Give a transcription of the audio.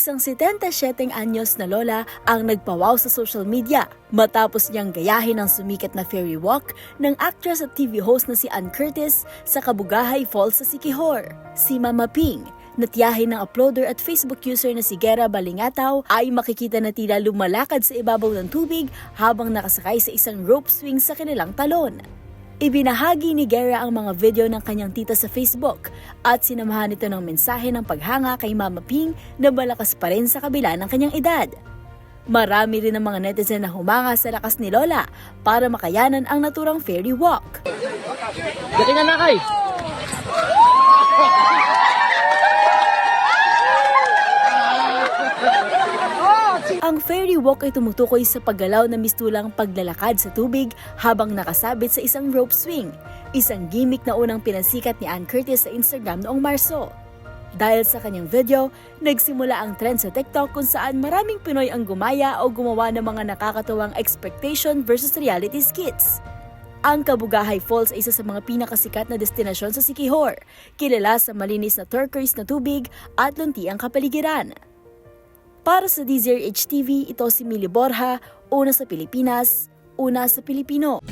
Isang 77 anyos na lola ang nagpawaw sa social media matapos niyang gayahin ang sumikat na fairy walk ng actress at TV host na si Ann Curtis sa Kabugahay Falls sa Siquijor. Si Mama Ping, natiyahin ng uploader at Facebook user na si Gera Balingataw, ay makikita na tila lumalakad sa ibabaw ng tubig habang nakasakay sa isang rope swing sa kanilang talon. Ibinahagi ni Gera ang mga video ng kanyang tita sa Facebook at sinamahan nito ng mensahe ng paghanga kay Mama Ping na malakas pa rin sa kabila ng kanyang edad. Marami rin ang mga netizen na humanga sa lakas ni Lola para makayanan ang naturang fairy walk. Dati na nakay! Ang fairy walk ay tumutukoy sa paggalaw na mistulang paglalakad sa tubig habang nakasabit sa isang rope swing, isang gimmick na unang pinansikat ni Ann Curtis sa Instagram noong Marso. Dahil sa kanyang video, nagsimula ang trend sa TikTok kung saan maraming Pinoy ang gumaya o gumawa ng mga nakakatuwang expectation versus reality skits. Ang Kabugahay Falls ay isa sa mga pinakasikat na destinasyon sa Siquijor, kilala sa malinis na turquoise na tubig at luntiang kapaligiran. Para sa DZRH TV, ito si Mili Borja, una sa Pilipinas, una sa Pilipino.